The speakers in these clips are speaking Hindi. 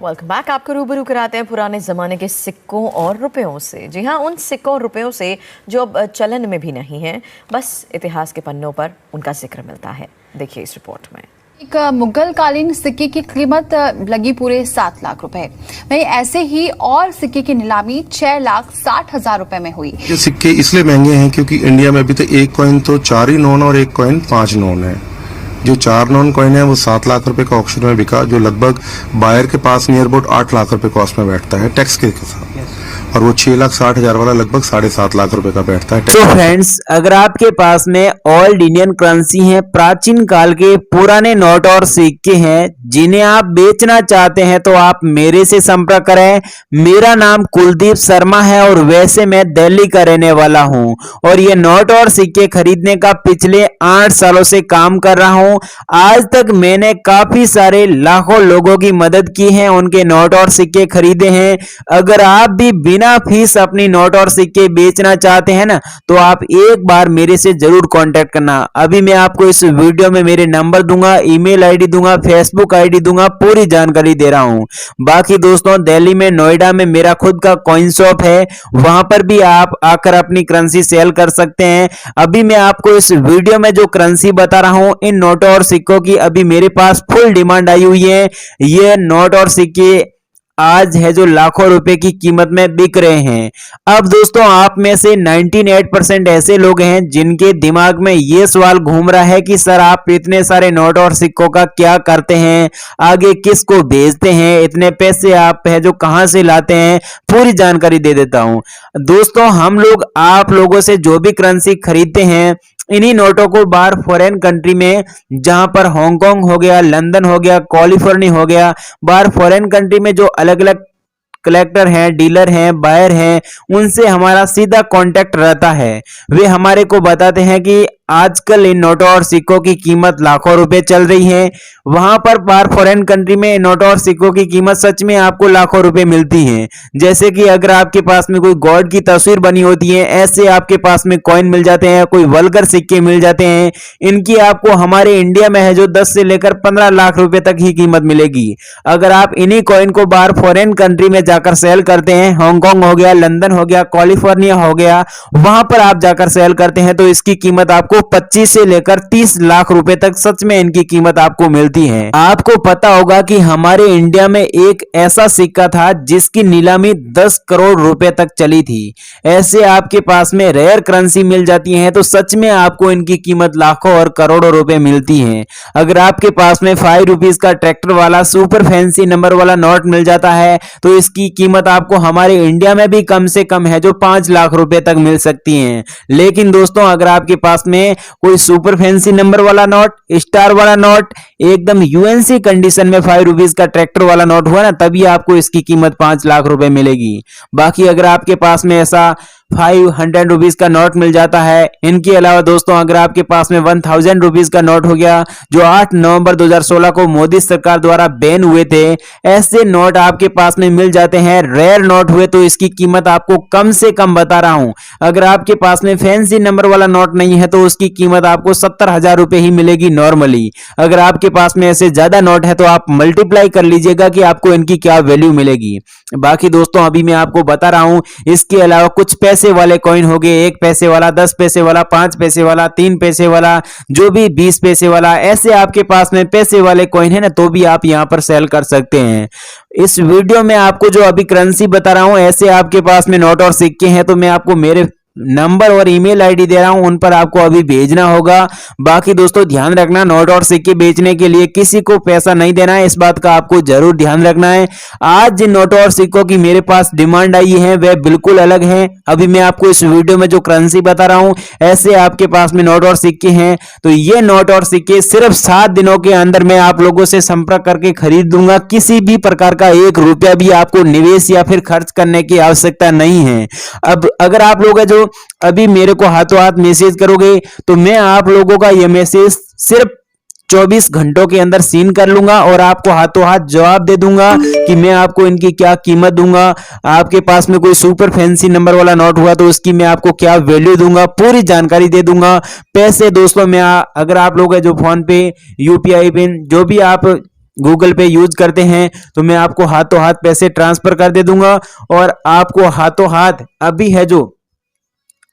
Welcome back. आपको रूबरू कराते हैं पुराने ज़माने के सिक्कों और रुपयों से। जी हाँ, उन सिक्कों और रुपयों से जो अब चलन में भी नहीं हैं, बस इतिहास के पन्नों पर उनका जिक्र मिलता है। देखिए इस रिपोर्ट में। एक मुगल कालीन सिक्के की कीमत लगी पूरे 7 लाख रुपए। वहीं ऐसे ही और सिक्के की नीलामी 6,60,000 रुपए में हुई। ये सिक्के इसलिए महंगे हैं क्योंकि इंडिया में अभी तो एक कॉइन तो 4 ही नॉन और एक कॉइन 5 नॉन है। जो 4 नॉन कॉइन है वो 7 लाख रुपए का ऑक्शन में बिका, जो लगभग बायर के पास नियर अबाउट 8 लाख रुपए कॉस्ट में बैठता है टैक्स के साथ। और वो 6,60,000 वाला लगभग 7.5 लाख रुपए का बैठता है। तो फ्रेंड्स, अगर आपके पास में ओल्ड इंडियन करेंसी है, प्राचीन काल के पुराने नोट और सिक्के हैं जिन्हें आप बेचना चाहते हैं तो आप मेरे से संपर्क करें। मेरा नाम कुलदीप शर्मा है और वैसे मैं दिल्ली का रहने वाला हूं और ये नोट और सिक्के खरीदने का पिछले 8 सालों से काम कर रहा हूं। आज तक मैंने काफी सारे लाखों लोगों की मदद की है, उनके नोट और सिक्के खरीदे हैं। अगर आप भी बिना फीस अपनी नोट और सिक्के बेचना चाहते हैं ना, तो आप एक बार मेरे से जरूर कांटेक्ट करना। अभी मैं आपको इस वीडियो में मेरे नंबर दूंगा, ईमेल आईडी दूंगा, फेसबुक आईडी दूंगा, पूरी जानकारी दे रहा हूं। बाकी दोस्तों, दिल्ली में नोएडा में मेरा खुद का कॉइन शॉप है, वहां पर भी आप आकर अपनी करेंसी सेल कर सकते हैं। अभी मैं आपको इस वीडियो में जो करेंसी बता रहा हूं, इन नोटों और सिक्कों की अभी मेरे पास फुल डिमांड आई हुई है। ये नोट और सिक्के आज है जो लाखों रुपए की कीमत में बिक रहे हैं। अब दोस्तों, आप में से 98% ऐसे लोग हैं जिनके दिमाग में ये सवाल घूम रहा है कि सर आप इतने सारे नोट और सिक्कों का क्या करते हैं, आगे किसको भेजते हैं, इतने पैसे आप है जो कहां से लाते हैं, पूरी जानकारी दे देता हूं। दोस्तों, हम लोग आप लोगों से जो भी करेंसी खरीदते हैं, इन्हीं नोटों को बाहर फॉरेन कंट्री में, जहां पर हांगकांग हो गया, लंदन हो गया, कैलिफोर्निया हो गया, बाहर फॉरेन कंट्री में जो अलग अलग कलेक्टर हैं, डीलर हैं, बायर हैं, उनसे हमारा सीधा कांटेक्ट रहता है। वे हमारे को बताते हैं कि आजकल इन नोटों और सिक्कों की कीमत लाखों रुपए चल रही है। वहां पर बाहर फॉरेन कंट्री में नोटों और सिक्कों की कीमत सच में आपको लाखों रुपए मिलती है। जैसे कि अगर आपके पास में कोई गॉड की तस्वीर बनी होती है, ऐसे आपके पास में कॉइन मिल जाते हैं, कोई वल्गर सिक्के मिल जाते हैं। इनकी आपको हमारे इंडिया में है जो 10 से लेकर 15 लाख रुपए तक ही कीमत मिलेगी। अगर आप इन्हीं कॉइन को बाहर फॉरेन कंट्री में जाकर सेल करते हैं, हांगकांग हो गया, लंदन हो गया, कैलिफोर्निया हो गया, वहां पर आप जाकर सेल करते हैं तो इसकी कीमत आपको 25 से लेकर 30 लाख रुपए तक सच में इनकी कीमत आपको मिलती है। आपको पता होगा कि हमारे इंडिया में एक ऐसा सिक्का था जिसकी नीलामी 10 करोड़ रुपए तक चली थी। ऐसे आपके पास में रेयर करेंसी मिल जाती है तो सच में आपको इनकी कीमत लाखों और करोड़ों रुपए मिलती है। अगर आपके पास में 5 रुपीज का ट्रैक्टर वाला सुपर फैंसी नंबर वाला नोट मिल जाता है तो इसकी कीमत आपको हमारे इंडिया में भी कम से कम है जो 5 लाख रुपए तक मिल सकती है। लेकिन दोस्तों, अगर आपके पास में कोई सुपर फैंसी नंबर वाला नोट, स्टार वाला नोट, एकदम यूएनसी कंडीशन में 5 रुपीज का ट्रैक्टर वाला नोट हुआ ना, तभी आपको इसकी कीमत 5 लाख रुपए मिलेगी। बाकी अगर आपके पास में ऐसा 500 रुपीज का नोट मिल जाता है, इनके अलावा दोस्तों अगर आपके पास में 1000 रुपीज का नोट हो गया जो 8 नवंबर 2016 को मोदी सरकार द्वारा बैन हुए थे, ऐसे नोट आपके पास में मिल जाते हैं। रेयर नोट हुए तो इसकी कीमत आपको कम से कम बता रहा हूं, अगर आपके पास में फैंसी नंबर वाला नोट नहीं है तो उसकी कीमत आपको 70,000 रुपए ही मिलेगी नॉर्मली। अगर आपके पास में ऐसे ज्यादा नोट है तो आप मल्टीप्लाई कर लीजिएगा कि आपको इनकी क्या वैल्यू मिलेगी। बाकी दोस्तों, अभी मैं आपको बता रहा हूं, इसके अलावा कुछ पैसे वाले कॉइन हो गए, 1 पैसे वाला, 10 पैसे वाला, 5 पैसे वाला, 3 पैसे वाला, जो भी 20 पैसे वाला, ऐसे आपके पास में पैसे वाले कॉइन है ना, तो भी आप यहां पर सेल कर सकते हैं। इस वीडियो में आपको जो अभी करेंसी बता रहा हूं, ऐसे आपके पास में नोट और सिक्के हैं तो मैं आपको मेरे नंबर और ईमेल आईडी दे रहा हूं, उन पर आपको अभी भेजना होगा। बाकी दोस्तों ध्यान रखना, नोट और सिक्के बेचने के लिए किसी को पैसा नहीं देना है, इस बात का आपको जरूर ध्यान रखना है। आज जिन नोटों और सिक्कों की मेरे पास डिमांड आई है वह बिल्कुल अलग है। अभी मैं आपको इस वीडियो में जो करेंसी बता रहा हूं, ऐसे आपके पास में नोट और सिक्के हैं तो ये नोट और सिक्के सिर्फ 7 दिनों के अंदर मैं आप लोगों से संपर्क करके खरीद दूंगा। किसी भी प्रकार का 1 रुपया भी आपको निवेश या फिर खर्च करने की आवश्यकता नहीं है। अब अगर आप लोग जो अभी मेरे को हाथों हाथ मैसेज करोगे तो मैं आप लोगों का यह मैसेज सिर्फ 24 घंटों के अंदर सीन कर लूंगा और आपको हाथों हाथ जवाब दे दूंगा कि मैं आपको इनकी क्या कीमत दूंगा। आपके पास में कोई सुपर फैंसी नंबर वाला नोट हुआ तो उसकी मैं आपको क्या वैल्यू दूंगा, पूरी जानकारी दे दूंगा। पैसे दोस्तों मैं अगर आप लोग जो फोन पे, यूपीआई पिन, जो भी आप गूगल पे यूज करते हैं तो मैं आपको हाथों हाथ पैसे ट्रांसफर कर दे दूंगा और आपको हाथों हाथ अभी है जो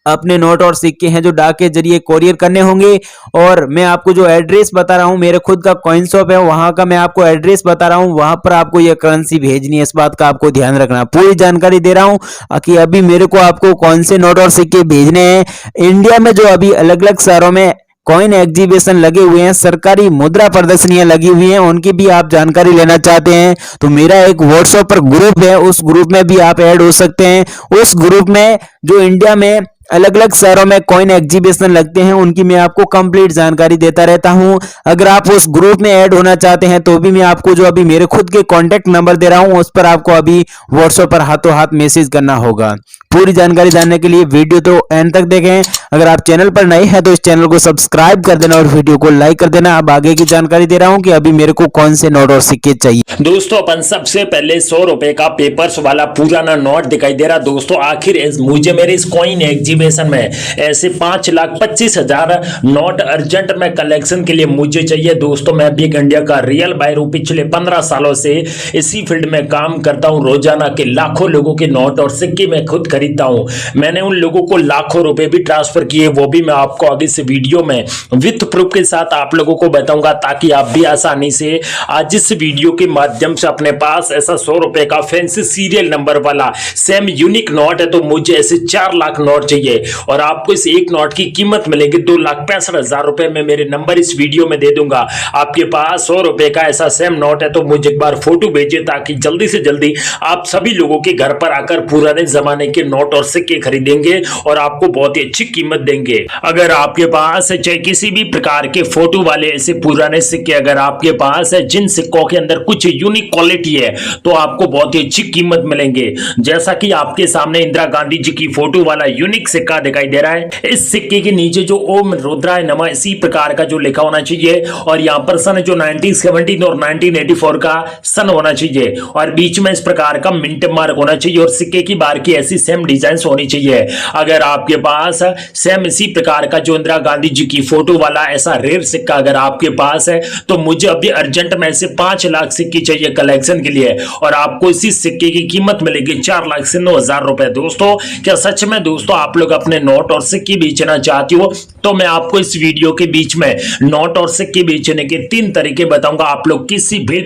अपने नोट और सिक्के हैं जो डाक के जरिए कोरियर करने होंगे। और मैं आपको जो एड्रेस बता रहा हूं, मेरे खुद का कॉइन शॉप है, वहां का मैं आपको एड्रेस बता रहा हूं, वहां पर आपको ये करेंसी भेजनी है। इस बात का आपको ध्यान रखना। पूरी जानकारी दे रहा हूं कि अभी मेरे को आपको कौन से नोट और सिक्के भेजने हैं। इंडिया में जो अभी अलग अलग शहरों में कॉइन एग्जीबिशन लगे हुए हैं, सरकारी मुद्रा प्रदर्शनियां लगी हुई हैं, उनकी भी आप जानकारी लेना चाहते हैं तो मेरा एक व्हाट्सएप पर ग्रुप है, उस ग्रुप में भी आप ऐड हो सकते हैं। उस ग्रुप में जो इंडिया में अलग अलग शहरों में कॉइन एग्जीबिशन लगते हैं उनकी मैं आपको कंप्लीट जानकारी देता रहता हूं। अगर आप उस ग्रुप में ऐड होना चाहते हैं तो भी मैं आपको जो अभी मेरे खुद के कॉन्टेक्ट नंबर दे रहा हूं उस पर आपको अभी व्हाट्सएप पर हाथों हाथ मैसेज करना होगा। पूरी जानकारी जानने के लिए वीडियो तो एंड तक देखें। अगर आप चैनल पर नए हैं तो इस चैनल को सब्सक्राइब कर देना और वीडियो को लाइक कर देना। अब आगे की जानकारी दे रहा हूं कि अभी मेरे को कौन से नोट और सिक्के चाहिए। दोस्तों अपन सबसे पहले 100 रुपए का पेपर्स वाला पुराना नोट दिखाई दे रहा। दोस्तों आखिर मुझे मेरे इस कॉइन एग्जीबिशन में ऐसे 5,25,000 नोट अर्जेंट में कलेक्शन के लिए मुझे चाहिए। दोस्तों मैं भी एक इंडिया का रियल बायर हूं, पिछले 15 सालों से इसी फील्ड में काम करता हूं। रोजाना के लाखों लोगों के नोट और सिक्के मैं खुद खरीदता हूं। मैंने उन लोगों को लाखों रुपए भी ट्रांसफर किए, वो भी मैं आपको आगे से वीडियो में विथ प्रूफ के साथ आप लोगों को बताऊंगा ताकि आप भी आसानी से आज इस वीडियो के माध्यम से अपने पास ऐसा 100 रुपए का फैंसी सीरियल नंबर वाला सेम यूनिक नोट है तो मुझे ऐसे 4 लाख नोट चाहिए और आपको इस एक नोट की कीमत मिलेगी 2,65,000 रुपए में मेरे नंबर इस वीडियो में दे दूंगा। आपके पास 100 रुपए का ऐसा सेम नोट है तो मुझे एक बार फोटो भेजिए ताकि जल्दी से जल्दी आप सभी लोगों के घर पर आकर पुराने जमाने के नोट और सिक्के खरीदेंगे और आपको बहुत ही अच्छी कीमत देंगे। अगर आपके पास चाहे किसी भी प्रकार के फोटो वाले ऐसे पुराने सिक्के अगर आपके पास है जिन सिक्कों के अंदर कुछ यूनिक क्वालिटी है तो आपको बहुत ही अच्छी कीमत मिलेंगे। जैसा कि आपके सामने इंदिरा गांधी जी की फोटो वाला यूनिक सिक्का दिखाई दे रहा है। इस सिक्के के नीचे जो ओम रुद्राय नमः इसी प्रकार का जो लिखा होना चाहिए और यहाँ पर सन जो 1917 और 1984 का सन होना चाहिए और बीच में इस प्रकार का मिंट मार्क होना चाहिए और सिक्के की बार की ऐसी सेम डिजाइन होनी चाहिए। अगर आपके पास सेम इसी प्रकार का जो इंदिरा गांधी जी की फोटो वाला ऐसा रेयर सिक्का अगर आपके पास है तो मुझे अभी अर्जेंट में से 5 लाख सिक्के चाहिए कलेक्शन के लिए और आपको इसी सिक्के की कीमत मिलेगी 4,96,000 रुपए। दोस्तों क्या सच में दोस्तों आप लोग अपने नोट और सिक्के बेचना चाहते हो तो मैं आपको इस वीडियो के बीच में नोट और सिक्के बेचने के 3 तरीके बताऊंगा। आप लोग किसी भी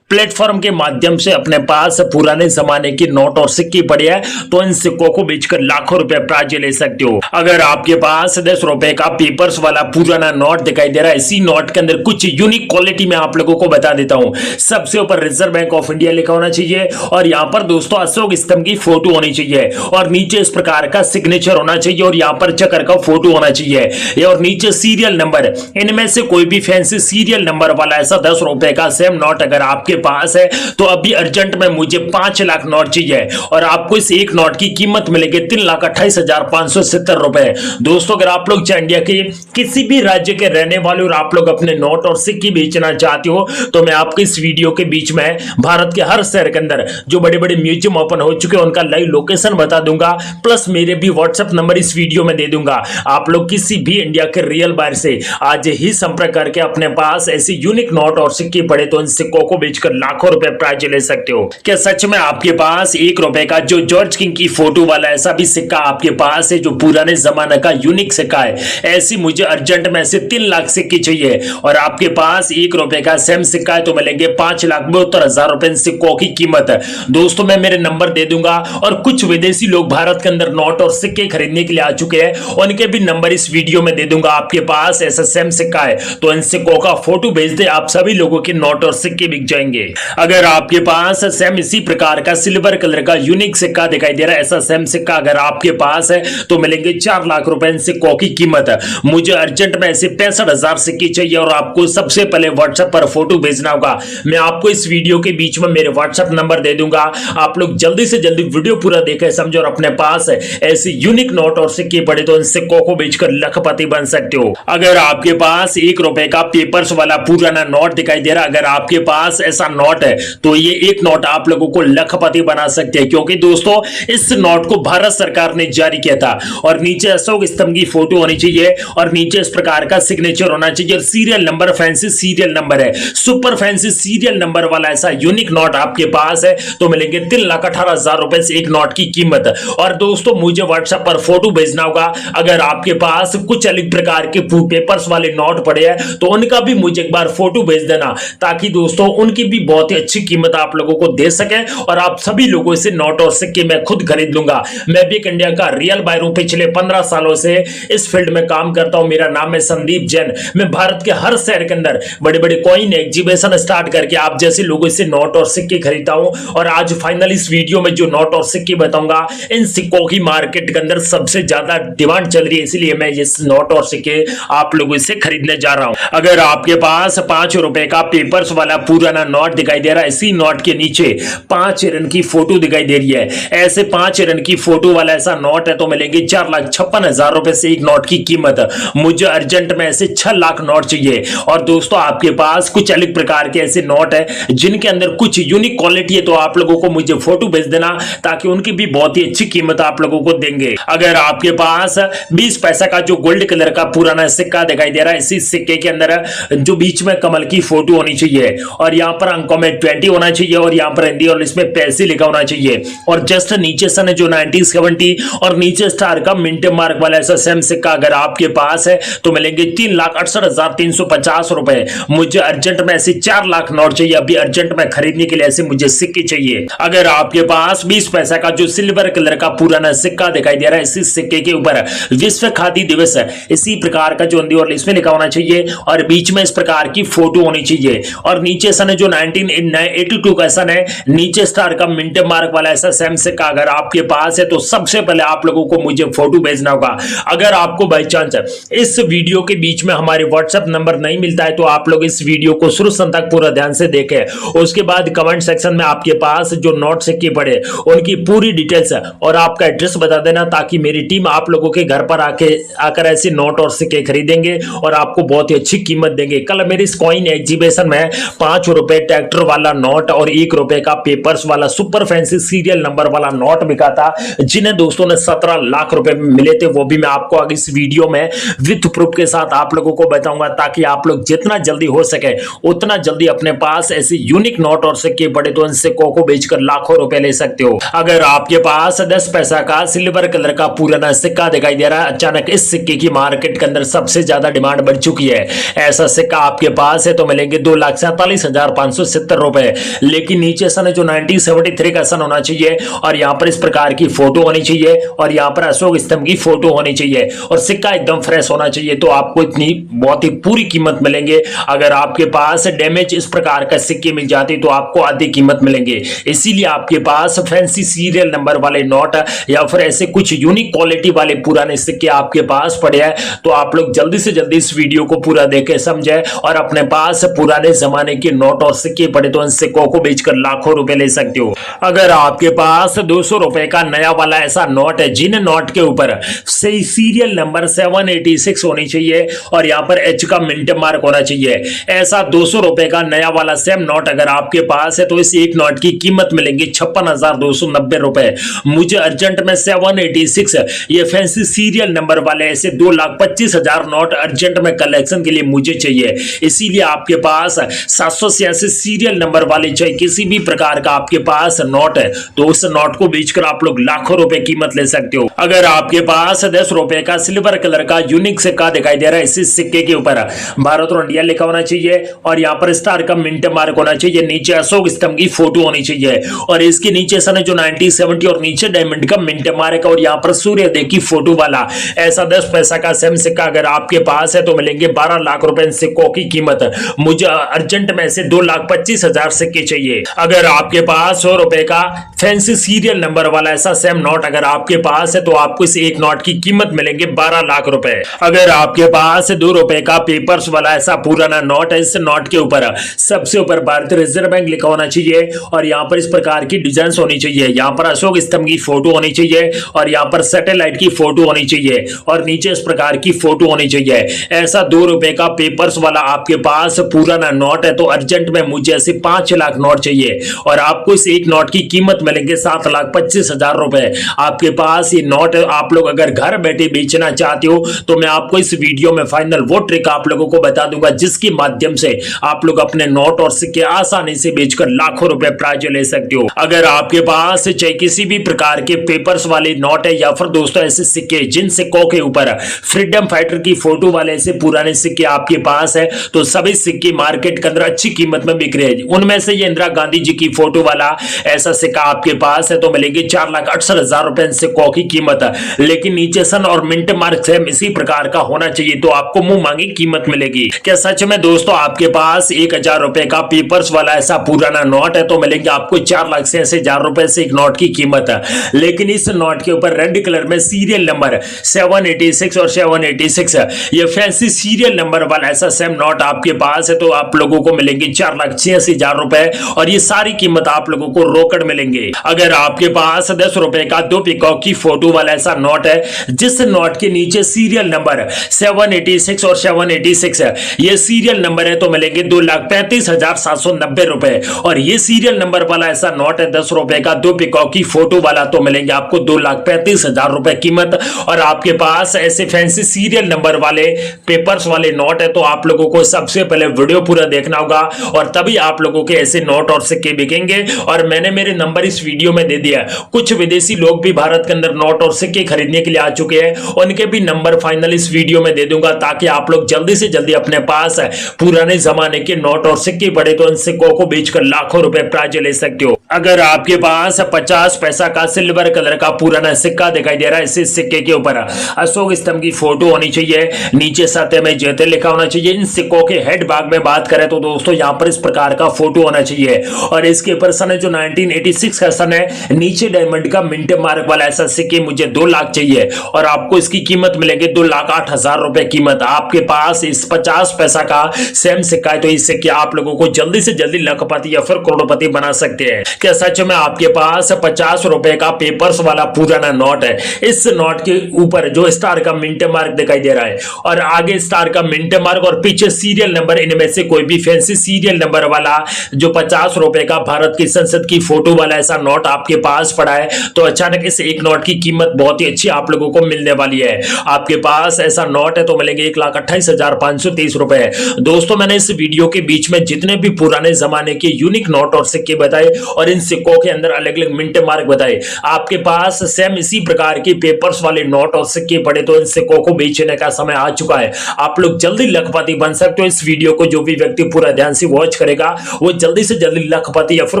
प्लेटफॉर्म के माध्यम से अपने पास पुराने जमाने के नोट और सिक्के पड़े हैं तो इन सिक्कों को बेचकर लाखों रुपए प्राइज ले सकते हो। अगर आपके पास 10 रुपए का पेपर्स वाला पुराना नोट दिखाई दे रहा है, इसी नोट के अंदर कुछ यूनिक क्वालिटी में आप लोगों को बता देता हूं। सबसे ऊपर रिजर्व बैंक ऑफ इंडिया लिखा होना चाहिए और यहां पर दोस्तों अशोक स्तंभ की फोटो होनी चाहिए और नीचे इस प्रकार का सिग्नेचर होना चाहिए और यहां पर चक्र का फोटो होना चाहिए और नीचे सीरियल नंबर। इनमें से कोई भी फैंसी सीरियल नंबर वाला ऐसा 10 रुपए का सेम नोट अगर आपके पास है तो अभी अर्जेंट में मुझे 5 लाख नोट चाहिए और आपको इस एक नोट की कीमत मिलेगी 3,28,570 रुपए। दोस्तों अगर आप लोग इंडिया के किसी भी राज्य के रहने वाले और आप लोग अपने नोट और सिक्के बेचना चाहते हो तो मैं आपको इस वीडियो के बीच में भारत के हर शहर के अंदर जो बड़े बड़े म्यूजियम ओपन हो चुके हैं उनका लाइव लोकेशन बता दूंगा, प्लस मेरे भी व्हाट्सएप नंबर इस वीडियो में दे दूंगा। आप लोग किसी भी इंडिया के रियल बायर से आज ही संपर्क करके अपने पास ऐसे यूनिक नोट और सिक्के पड़े तो इन सिक्कों को बेचकर लाखों रुपए प्राइज ले सकते हो। क्या सच में आपके पास 1 रुपए का जो जॉर्ज किंग की फोटो वाला ऐसा भी सिक्का आपके पास है जो पुराने जमाने का यूनिक सिक्का है? ऐसी मुझे अर्जेंट में से 3 लाख सिक्के चाहिए और आपके पास 1 रुपए का सेम सिक्का है तो मिलेंगे 5,72,000 रुपए सिक्कों की कीमत है। दोस्तों मैं मेरे नंबर दे दूंगा और कुछ विदेशी लोग भारत के अंदर नोट और सिक्के खरीदने के लिए आ चुके हैं, उनके भी नंबर इस वीडियो में दे दूंगा। आपके पास ऐसा सेम सिक्का है तो इन सिक्कों का फोटो भेज दे, आप सभी लोगों के नोट और सिक्के बिक जाएंगे। अगर आपके पास सेम इसी प्रकार का सिल्वर कलर का यूनिक सिक्का दिखाई दे रहा है, ऐसा सेम सिक्का अगर आपके पास है तो मिलेंगे 4 लाख रुपए इन सिक्कों की कीमत है। मुझे अर्जेंट में ऐसे 65,000 सिक्के चाहिए और आपको सबसे पहले व्हाट्सएप पर फोटो भेजना होगा। मैं आपको इस वीडियो के बीच में मेरे व्हाट्सएप नंबर दे दूंगा। आप लोग जल्दी से जल्दी वीडियो पूरा देखें समझो और अपने पास ऐसे यूनिक नोट और सिक्के पड़े तो इन सिक्कों को बेचकर लखपति बन सकते हो। अगर आपके पास 1 रुपए का पेपर्स वाला पुराना नोट दिखाई दे रहा, अगर आपके पास ऐसा नोट है तो ये एक नोट आप लोगों को लखपति बना सकते हैं, क्योंकि दोस्तों इस नोट को भारत सरकार ने जारी किया था। और नीचे अशोक स्तंभ की फोटो होनी चाहिए और नीचे इस प्रकार का सिग्नेचर होना चाहिए और serial number fancy serial number है, सुपर फैंसी सीरियल नंबर वाला ऐसा यूनिक नोट आपके पास है तो मिलेंगे 3,18,000 रुपए से एक नोट की कीमत। और दोस्तों मुझे व्हाट्सएप पर फोटो भेजना होगा। अगर आपके पास कुछ अलग प्रकार के पेपर्स वाले नोट पड़े हैं तो उनका भी मुझे एक बार फोटो भेज देना, ताकि दोस्तों उनकी भी बहुत ही अच्छी कीमत आप लोगों को दे सके और आप सभी लोगों से नोट और सिक्के मैं खुद खरीद लूंगा। मैं भी एक इंडिया का रियल बायर हूं, पिछले 15 सालों से इस फील्ड में काम करता हूं। मेरा नाम है संदीप जैन। मैं भारत के हर शहर के अंदर बड़े बड़े कॉइन एग्जीबिशन स्टार्ट करके आप जैसे लोगों से नोट और सिक्के खरीदता हूं। और आज फाइनल इस वीडियो में जो नोट और सिक्के बताऊंगा, इन सिक्कों की मार्केट के अंदर सबसे ज्यादा डिमांड चल रही है, इसलिए मैं इस नोट और सिक्के आप लोगों से खरीदने जा रहा हूं। अगर आपके पास 5 रुपए का पेपर्स वाला पुराना नोट दिखाई दे रहा है, इसी नोट के नीचे 5 हिरन की फोटो दिखाई दे रही है, ऐसे 5 हिरन की फोटो वाला ऐसा नोट है तो मिलेंगे 4,56,000 रुपए से एक नोट की कीमत। मुझे अर्जेंट में ऐसे 6 लाख नोट चाहिए। और दोस्तों आपके पास कुछ अलग प्रकार के ऐसे नोट है जिनके अंदर कुछ यूनिक क्वालिटी है तो आप लोगों को मुझे फोटो भेज देना, ताकि उनकी भी बहुत ही अच्छी कीमत आप लोगों को देंगे। अगर आपके पास 20 पैसा का जो गोल्ड कलर का पुराना सिक्का दिखाई दे रहा है, इसी सिक्के के अंदर जो बीच में कमल की फोटो होनी चाहिए और यहाँ पर अंकों में 20 होना चाहिए और यहाँ पर हिंदी और इसमें पैसे लिखा होना चाहिए और जस्ट नीचे से जो 1970 और नीचे स्टार का मिंट मार्क वाला ऐसा सेम सिक्का अगर आपके पास है तो मिलेंगे 3,68,350 रुपए। मुझे अर्जेंट में ऐसे 4 लाख नोट चाहिए, अभी अर्जेंट में खरीदने के लिए ऐसे मुझे सिक्के चाहिए। अगर आपके पास 20 पैसा का जो सिल्वर कलर का पुराना सिक्का दिखाई दे रहा है, इसी सिक्के के ऊपर विश्व खादी दिवस इसी प्रकार का जो हिंदी और इसमें लिखा होना चाहिए और बीच में इस प्रकार की फोटो होनी चाहिए और नीचे सन जो 1982 का सन है, नीचे स्टार का मिंट मार्क वाला ऐसा सेम सिक्का अगर आपके पास है तो सबसे पहले आप लोगों को मुझे फोटो भेजना होगा। अगर आपको बाई चांस इस वीडियो के बीच में हमारे व्हाट्सएप नंबर नहीं मिलता है तो आप लोग इस वीडियो को शुरू से अंत तक पूरा ध्यान से देखें। उसके बाद कमेंट सेक्शन में आपके पास जो नोट सिक्के पड़े उनकी पूरी डिटेल्स और आपका एड्रेस बता देना, ताकि मेरी टीम आप लोगों के घर पर आकर ऐसे नोट और सिक्के खरीदेंगे और आपको बहुत ही अच्छी कीमत देंगे। कल मेरे इस कॉइन एग्जीबिशन में 5 रुपए ट्रैक्टर वाला नोट और 1 रुपए का पेपर्स वाला सुपर फैंसी सीरियल नंबर वाला नोट बिका था, जिन्हें दोस्तों ने 17 लाख रुपए मिले थे। वो भी मैं आपको आगे इस वीडियो में विथ प्रूफ के साथ आप लोगों को बताऊंगा, ताकि आप लोग जितना जल्दी हो सके उतना जल्दी अपने पास ऐसे यूनिक नोट और सिक्के पड़े तो इन सिक्कों को बेचकर लाखों रुपए ले सकते हो। अगर आपके पास 10 पैसा का सिल्वर कलर का पुराना सिक्का दिखाई दे रहा है, अचानक इस सिक्के की मार्केट के अंदर सबसे ज्यादा डिमांड बढ़ चुकी है, ऐसा सिक्का आपके पास है तो मिलेंगे 2,47,570 रुपए। लेकिन नीचे सन जो 1973 का सन होना चाहिए और यहाँ पर इस प्रकार की फोटो होनी चाहिए और यहाँ पर अशोक स्तंभ की फोटो होनी चाहिए और सिक्का एकदम फ्रेश होना चाहिए, तो आपको इतनी बहुत ही पूरी कीमत मिलेंगे। अगर आपके पास डैमेज इस प्रकार का सिक्के मिल जाते तो आपको आधी कीमत मिलेंगे। इसीलिए आपके पास फैंसी सीरियल नंबर वाले नोट या फिर ऐसे कुछ यूनिक क्वालिटी वाले पुराने सिक्के आपके पास पड़े हैं तो आप लोग जल्दी से जल्दी इस वीडियो को पूरा देखे समझे और अपने पास पुराने जमाने के नोट और सिक्के पड़े तो इन सिक्कों को बेचकर लाखों रुपए ले सकते हो। अगर आपके पास 200 रुपए का नया वाला ऐसा नोट है, जिन नोट के ऊपर सही सीरियल नंबर 786 होनी चाहिए और यहाँ पर एच का मिंट मार्क होना चाहिए, ऐसा 200 रुपए का नया वाला सेम नोट अगर आपके पास है तो इस एक नोट की कीमत मिलेंगी 56,290 रुपए। मुझे अर्जेंट में 786 ये फैंसी सीरियल नंबर वाले ऐसे 2,25,000 नोट अर्जेंट में कलेक्शन के लिए मुझे चाहिए। इसीलिए आपके पास 786 सीरियल नंबर वाले चाहिए, किसी भी प्रकार का आपके पास नोट है तो उस नोट को बेचकर आप लोग लाखों रुपए कीमत ले सकते हो। अगर आपके पास 10 रुपए का सिल्वर कलर का यूनिक सिक्का दिखाई दे रहा है, इसी सिक्के के ऊपर भारत और इंडिया लिखा होना चाहिए और यहाँ पर स्टार का मिंट मार्क होना चाहिए, नीचे अशोक स्तंभ की फोटो होनी चाहिए और इसके नीचे सन जो 1970 और नीचे डायमंड का मिंट मार्क और यहाँ पर सूर्योदय की फोटो वाला ऐसा 10 पैसा का सेम सिक्का अगर आपके पास है तो मिलेंगे 12 लाख रुपए इन सिक्कों की कीमत। मुझे अर्जेंट में से 2,25,000 सिक्के चाहिए। अगर आपके पास 100 रुपए का फैंसी सीरियल नंबर वाला ऐसा सेम नोट अगर आपके पास है तो आपको इस एक नोट की कीमत मिलेंगे 12 लाख रुपए। अगर आपके पास 2 रुपए का पेपर्स वाला ऐसा पुराना नोट है, इस नोट के ऊपर सबसे ऊपर भारतीय रिजर्व बैंक लिखा होना चाहिए और यहाँ पर इस प्रकार की डिजाइन होनी चाहिए, यहाँ पर अशोक स्तंभ की फोटो होनी चाहिए और यहाँ पर सैटेलाइट की फोटो होनी चाहिए और नीचे इस प्रकार की फोटो होनी चाहिए। ऐसा 2 रुपए का पेपर्स वाला आपके पास पुराना नोट है तो अर्जेंट में मुझे ऐसे 5 लाख नोट चाहिए और आपको इस एक नोट की कीमत मिलेंगे 7,25,000 रुपए। आपके पास ये नोट आप लोग अगर घर बैठे बेचना चाहते हो तो मैं आपको इस वीडियो में फाइनल वो ट्रिक आप लोगों को बता दूंगा जिसके माध्यम से आप लोग अपने नोट और सिक्के आसानी से बेचकर लाखों रुपए प्राइज ले सकते हो। अगर आपके पास चाहे किसी भी प्रकार के पेपर्स वाले नोट है या फिर दोस्तों ऐसे सिक्के जिन सिक्कों के ऊपर फ्रीडम फाइटर की फोटो वाले ऐसे पुराने सिक्के आपके पास है तो सभी सिक्के मार्केट के अंदर अच्छी कीमत में बिक रहे हैं। उनमें से ये इंदिरा गांधी जी की फोटो वाला ऐसा सिक्का आपके पास है तो मिलेगी 4,68,000 रुपए इन सिक्कों की कीमत है। लेकिन नीचे सन और मिंट मार्क सेम इसी प्रकार का होना चाहिए तो आपको मुंह मांगी कीमत मिलेगी। क्या सच में दोस्तों आपके पास 1,000 रुपए का पेपर्स वाला ऐसा पुराना नोट है तो मिलेंगे आपको 4,86,000 रुपए से एक नोट की कीमत है। लेकिन इस नोट के ऊपर रेड कलर में सीरियल नंबर 786 और 786 ये फैंसी सीरियल नंबर वाला ऐसा सेम नोट आपके पास है तो आप लोगों को मिलेंगे 4,86,000 रुपए और ये सारी कीमत आप लोगों को रोकड़ मिलेंगे। अगर आपके पास 10 रुपए का 2 पीकॉक की फोटो वाला ऐसा नोट है जिस नोट के नीचे सीरियल नंबर 786 और 786 ये सीरियल नंबर है तो मिलेंगे 2,35,790 रुपए और ये सीरियल नंबर वाला ऐसा नोट है 10 रुपए का 2 पीकॉक की फोटो वाला तो मिलेंगे आपको 2,35,000 रुपए कीमत। और आपके पास ऐसे फैंसी सीरियल नंबर वाले पेपर्स वाले नोट है तो आप लोगों को सबसे पहले वीडियो पूरा देखना होगा और तभी आप लोगों के ऐसे नोट और सिक्के बिकेंगे। और मैंने मेरे नंबर इस वीडियो में दे दिया। कुछ विदेशी लोग भी भारत के अंदर नोट और सिक्के खरीदने के लिए आ चुके हैं, उनके भी नंबर फाइनल इस वीडियो में दे दूंगा ताकि आप लोग जल्दी से जल्दी अपने पास पुराने जमाने के नोट और सिक्के पड़े तो इन सिक्कों को बेचकर लाखों रुपए प्राइज ले सकते हो। अगर आपके पास 50 पैसा का सिल्वर कलर का पुराना सिक्का दिखाई दे रहा है, इस सिक्के के ऊपर अशोक स्तंभ की फोटो होनी चाहिए, नीचे सत्य में जयते लिखा होना चाहिए। इन सिक्कों के हेड भाग में बात करें तो दोस्तों यहाँ पर इस प्रकार का फोटो होना चाहिए और इसके ऊपर सन है जो 1986 का सन है, नीचे डायमंड का मिंट मार्क वाला ऐसा सिक्के मुझे 2 लाख चाहिए और आपको इसकी कीमत मिलेगी 2,08,000 रुपए कीमत। आपके पास इस 50 पैसा का सेम सिक्का है तो इस सिक्के आप लोगों को जल्दी से जल्दी लखपति या फिर करोड़पति बना सकते हैं। क्या सच में आपके पास 50 रुपए का पेपर्स वाला पुराना नोट है, इस नोट के ऊपर जो स्टार का मिंट मार्क दिखाई दे रहा है और आगे स्टार का मिंट मार्क और पीछे सीरियल नंबर, इनमें से कोई भी फैंसी सीरियल नंबर वाला जो 50 रुपए का भारत की संसद की फोटो वाला ऐसा नोट आपके पास पड़ा है तो अचानक इस एक नोट की कीमत बहुत ही अच्छी आप लोगों को मिलने वाली है। आपके पास ऐसा नोट है तो मिलेंगे 1,28,530 रुपए। दोस्तों मैंने इस वीडियो के बीच में जितने भी पुराने जमाने के यूनिक नोट और सिक्के बताए और इन सिक्कों के अंदर अलग अलग मिंट मार्क बताए, आपके पास सेम इसी प्रकार के पेपर्स वाले नोट और सिक्के पड़े तो इन सिक्कों को बेचने का समय आ चुका है। आप लोग जल्दी लखपति बन सकते हो। इस वीडियो को जो भी व्यक्ति पूरा ध्यान से वॉच करेगा वो जल्दी से जल्दी लखपति या फिर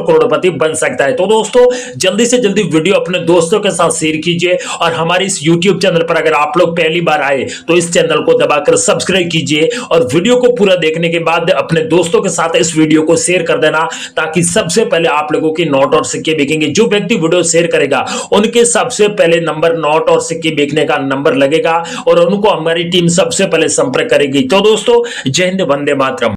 करोड़पति बन सकता है। तो दोस्तों जल्दी से जल्दी वीडियो अपने दोस्तों के साथ शेयर कीजिए और हमारे इस YouTube चैनल पर अगर आप लोग पहली बार आए तो इस चैनल को दबाकर सब्सक्राइब कीजिए और वीडियो को पूरा देखने के बाद अपने दोस्तों के साथ इस वीडियो को शेयर कर देना ताकि सबसे पहले आप लोगों के नोट और सिक्के बिकेंगे। जो व्यक्ति वीडियो शेयर करेगा उनके सबसे पहले नंबर नोट और सिक्के बिकने का नंबर लगेगा और उनको हमारी टीम सबसे पहले संपर्क करेगी। तो दोस्तों जय हिंद, वंदे मातरम।